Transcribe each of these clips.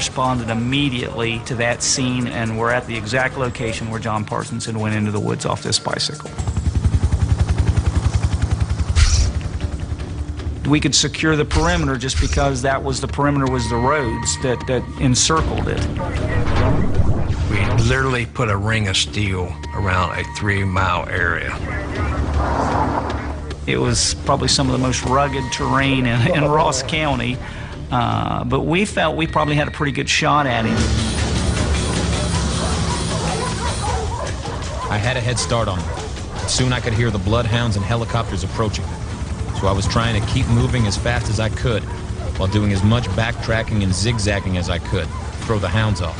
responded immediately to that scene and were at the exact location where John Parsons had went into the woods off this bicycle. We could secure the perimeter just because that was the perimeter, was the roads that encircled it. We literally put a ring of steel around a 3-mile area. It was probably some of the most rugged terrain in Ross County, but we felt we probably had a pretty good shot at him. I had a head start on him. Soon I could hear the bloodhounds and helicopters approaching. So I was trying to keep moving as fast as I could, while doing as much backtracking and zigzagging as I could to throw the hounds off.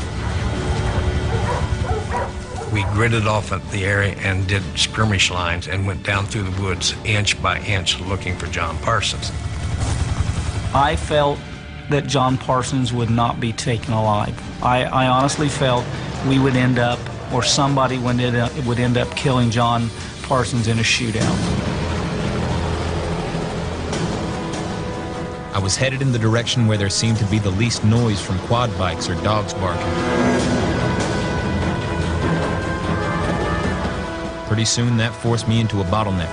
We gridded off at the area and did skirmish lines and went down through the woods inch by inch looking for John Parsons. I felt that John Parsons would not be taken alive. I honestly felt we would end up, or somebody would end up killing John Parsons in a shootout. I was headed in the direction where there seemed to be the least noise from quad bikes or dogs barking. Pretty soon that forced me into a bottleneck.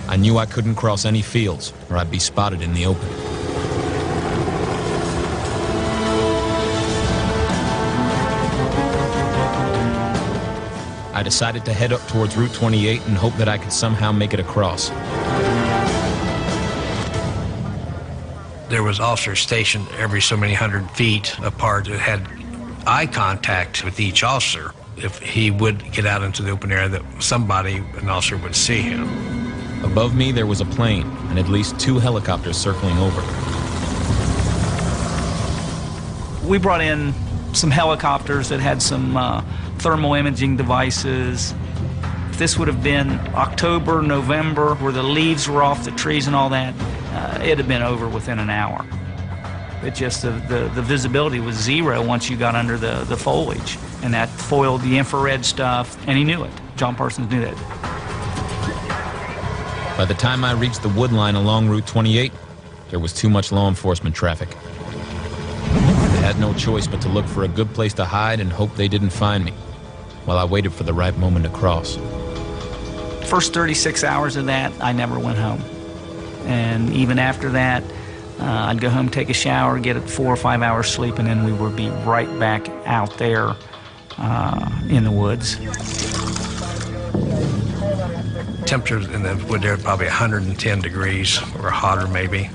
I knew I couldn't cross any fields or I'd be spotted in the open. I decided to head up towards Route 28 and hope that I could somehow make it across. There was officers stationed every so many hundred feet apart that had eye contact with each officer. If he would get out into the open area, that somebody, an officer, would see him. Above me there was a plane and at least 2 helicopters circling over. We brought in some helicopters that had some thermal imaging devices. If this would have been October, November, where the leaves were off the trees and all that, it'd have been over within an hour. It just, the visibility was zero once you got under the foliage, and that foiled the infrared stuff, and he knew it. John Parsons knew that. By the time I reached the wood line along Route 28, there was too much law enforcement traffic. I had no choice but to look for a good place to hide and hope they didn't find me, while I waited for the right moment to cross. First 36 hours of that, I never went home. And even after that, I'd go home, take a shower, get 4 or 5 hours sleep, and then we would be right back out there in the woods. Temperatures in the wood there probably 110 degrees or hotter maybe.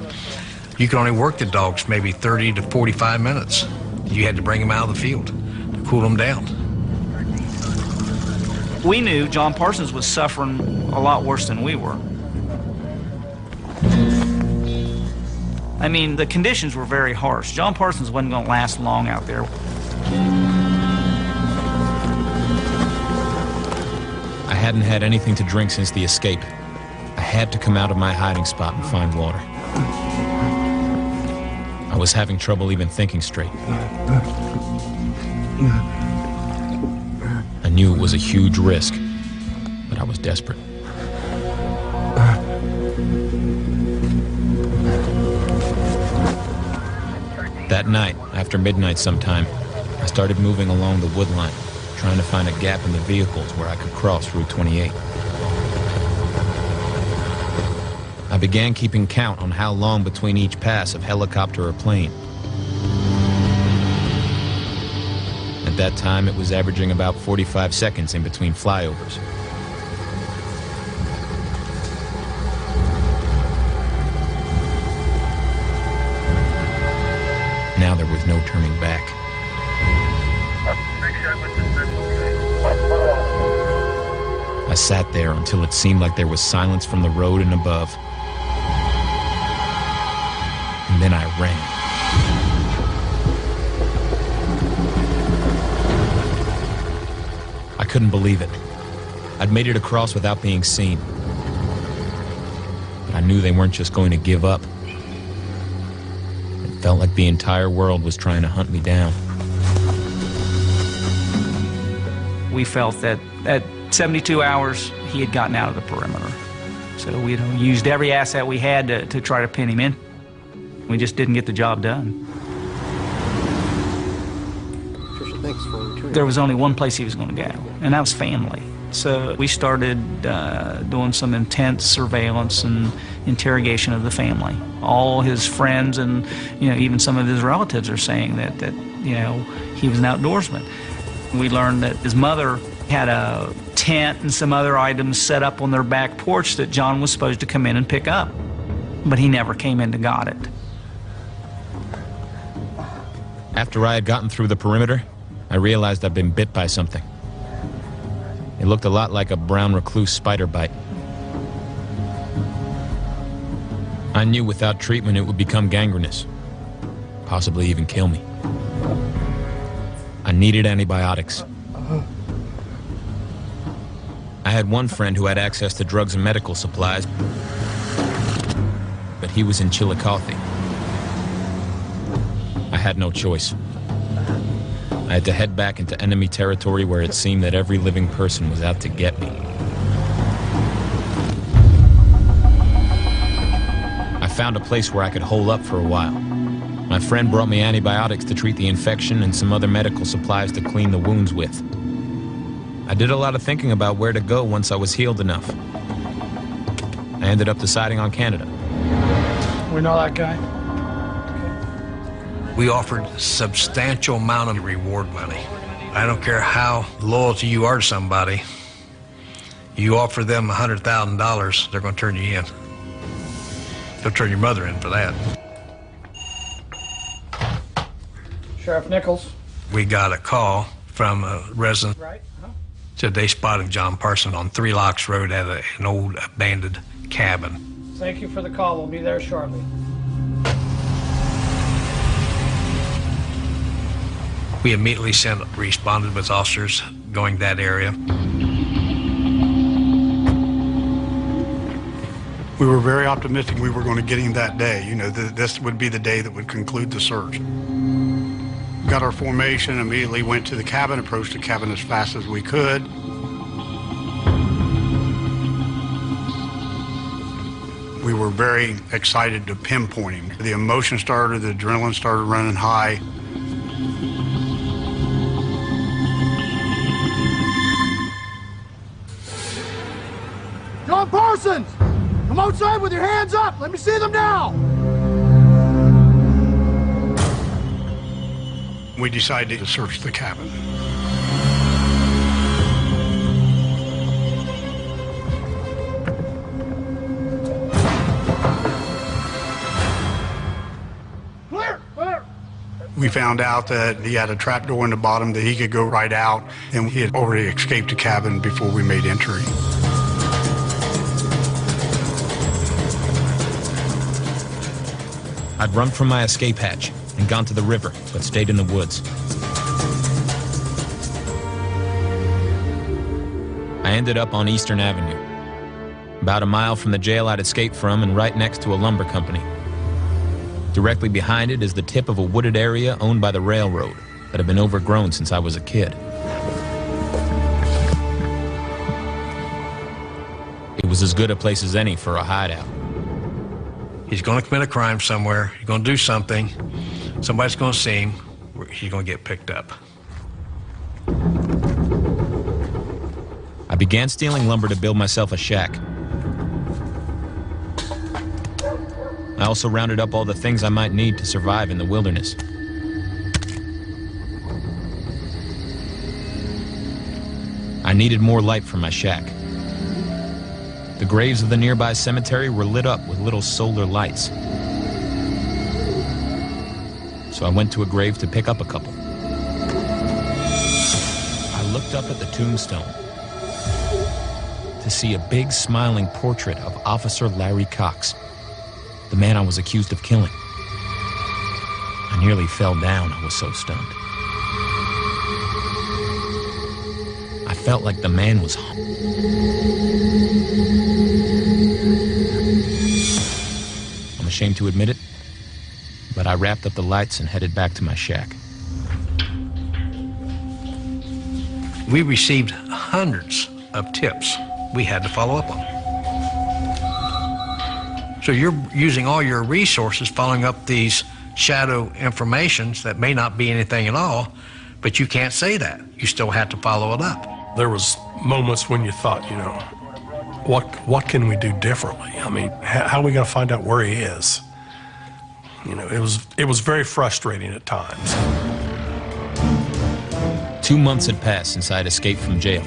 You could only work the dogs maybe 30 to 45 minutes. You had to bring them out of the field to cool them down. We knew John Parsons was suffering a lot worse than we were. I mean, the conditions were very harsh. John Parsons wasn't going to last long out there. I hadn't had anything to drink since the escape. I had to come out of my hiding spot and find water. I was having trouble even thinking straight. I knew it was a huge risk, but I was desperate. That night, after midnight sometime, I started moving along the wood line, trying to find a gap in the vehicles where I could cross Route 28. I began keeping count on how long between each pass of helicopter or plane. At that time, it was averaging about 45 seconds in between flyovers. Now there was no turning back. I sat there until it seemed like there was silence from the road and above. And then I ran. I couldn't believe it. I'd made it across without being seen. But I knew they weren't just going to give up. It felt like the entire world was trying to hunt me down. We felt that at 72 hours, he had gotten out of the perimeter. So we used every asset we had to try to pin him in. We just didn't get the job done. Tricia, thanks for returning. There was only one place he was going to go, and that was family. So we started doing some intense surveillance and interrogation of the family. All his friends and even some of his relatives are saying that he was an outdoorsman. We learned that his mother had a tent and some other items set up on their back porch that John was supposed to come in and pick up, but he never came in and got it. After I had gotten through the perimeter, I realized I'd been bit by something. It looked a lot like a brown recluse spider bite. I knew without treatment it would become gangrenous, possibly even kill me. I needed antibiotics. I had one friend who had access to drugs and medical supplies, but he was in Chillicothe. I had no choice. I had to head back into enemy territory where it seemed that every living person was out to get me. I found a place where I could hole up for a while. My friend brought me antibiotics to treat the infection and some other medical supplies to clean the wounds with. I did a lot of thinking about where to go once I was healed enough. I ended up deciding on Canada. We know that guy. We offered substantial amount of reward money. I don't care how loyal you are to somebody. You offer them $100,000, they're going to turn you in. They'll turn your mother in for that. Sheriff Nichols. We got a call from a resident. Right. Said they spotted John Parson on 3 Locks Road at an old abandoned cabin. Thank you for the call. We'll be there shortly. We immediately responded with officers going that area. We were very optimistic we were going to get him that day. This would be the day that would conclude the search. Got our formation, immediately went to the cabin, approached the cabin as fast as we could. We were very excited to pinpoint him. The emotion started, the adrenaline started running high. John Parsons! Come outside with your hands up! Let me see them now! We decided to search the cabin. Clear! Clear! We found out that he had a trap door in the bottom that he could go right out, and he had already escaped the cabin before we made entry. I'd run from my escape hatch and gone to the river, but stayed in the woods. I ended up on Eastern Avenue, about a mile from the jail I'd escaped from and right next to a lumber company. Directly behind it is the tip of a wooded area owned by the railroad that had been overgrown since I was a kid. It was as good a place as any for a hideout. He's going to commit a crime somewhere. He's going to do something. Somebody's going to see him. He's going to get picked up. I began stealing lumber to build myself a shack. I also rounded up all the things I might need to survive in the wilderness. I needed more light for my shack. The graves of the nearby cemetery were lit up with little solar lights. So I went to a grave to pick up a couple. I looked up at the tombstone to see a big smiling portrait of Officer Larry Cox, the man I was accused of killing. I nearly fell down, I was so stunned. I felt like the man was I'm ashamed to admit it, but I wrapped up the lights and headed back to my shack. We received hundreds of tips we had to follow up on. So you're using all your resources following up these shadow informations that may not be anything at all, but you can't say that. You still have to follow it up. There was moments when you thought, you know, what can we do differently? I mean, how are we going to find out where he is? You know, it was very frustrating at times. 2 months had passed since I had escaped from jail,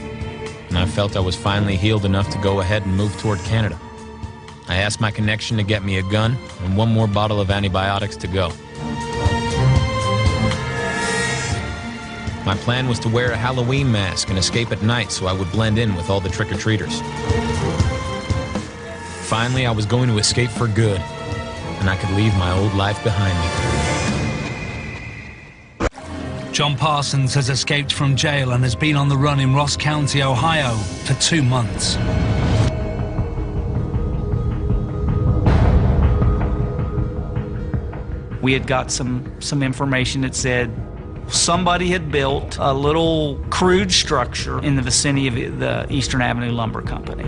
and I felt I was finally healed enough to go ahead and move toward Canada. I asked my connection to get me a gun and 1 more bottle of antibiotics to go. My plan was to wear a Halloween mask and escape at night so I would blend in with all the trick-or-treaters. Finally, I was going to escape for good, and I could leave my old life behind me. John Parsons has escaped from jail and has been on the run in Ross County, Ohio for 2 months. We had got some information that said somebody had built a little crude structure in the vicinity of the Eastern Avenue Lumber Company.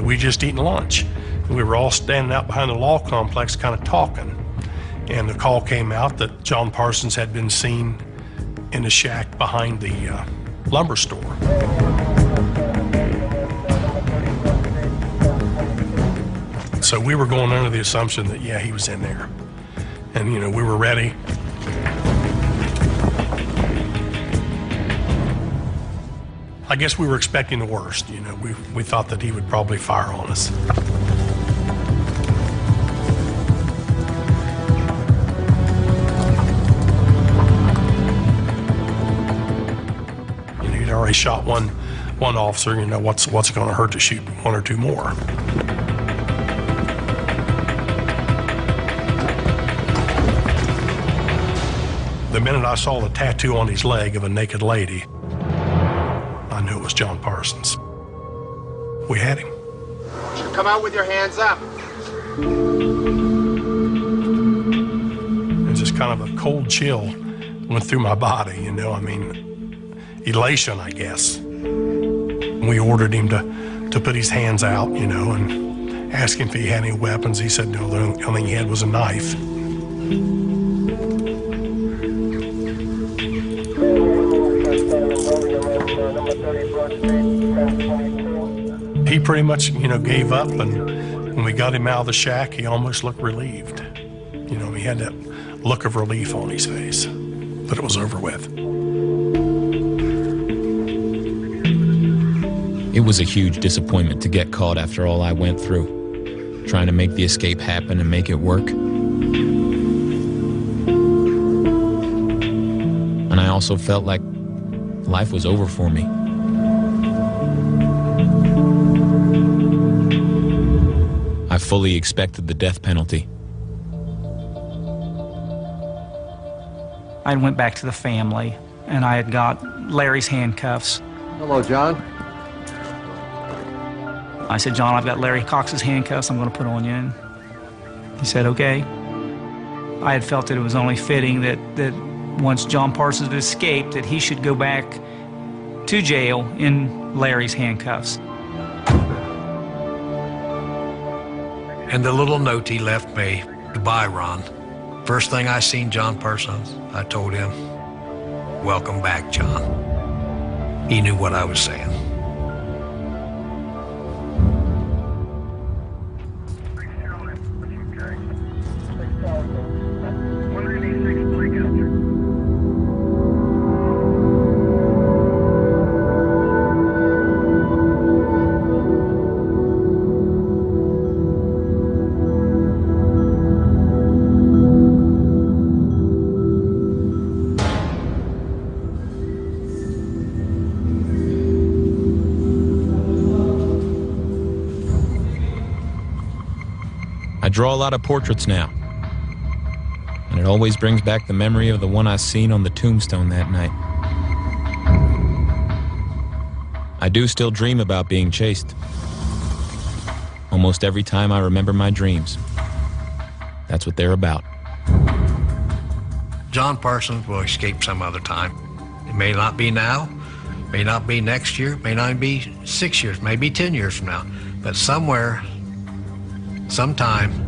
We just eaten lunch. We were all standing out behind the law complex kind of talking. And the call came out that John Parsons had been seen in the shack behind the lumber store. So we were going under the assumption that, yeah, he was in there. And, you know, we were ready. I guess we were expecting the worst. You know, we thought that he would probably fire on us. You know, he'd already shot one officer. You know, what's going to hurt to shoot 1 or 2 more? The minute I saw the tattoo on his leg of a naked lady, I knew it was John Parsons. We had him. Come out with your hands up. It was just kind of a cold chill went through my body, you know, I mean, elation, I guess. We ordered him to put his hands out, you know, and asked him if he had any weapons. He said no, the only thing he had was a knife. He pretty much, you know, gave up, and when we got him out of the shack, he almost looked relieved. You know, he had that look of relief on his face, but it was over with. It was a huge disappointment to get caught after all I went through, trying to make the escape happen and make it work. And I also felt like life was over for me. I fully expected the death penalty. I went back to the family, and I had got Larry's handcuffs. Hello, John. I said, John, I've got Larry Cox's handcuffs I'm going to put on you. And he said, okay. I had felt that it was only fitting that once John Parsons had escaped, that he should go back to jail in Larry's handcuffs. And the little note he left me, goodbye, Ron. First thing I seen John Parsons, I told him, welcome back, John. He knew what I was saying. I draw a lot of portraits now, and it always brings back the memory of the one I seen on the tombstone that night. I do still dream about being chased. Almost every time I remember my dreams. That's what they're about. John Parsons will escape some other time. It may not be now, may not be next year, may not be 6 years, maybe 10 years from now, but somewhere sometime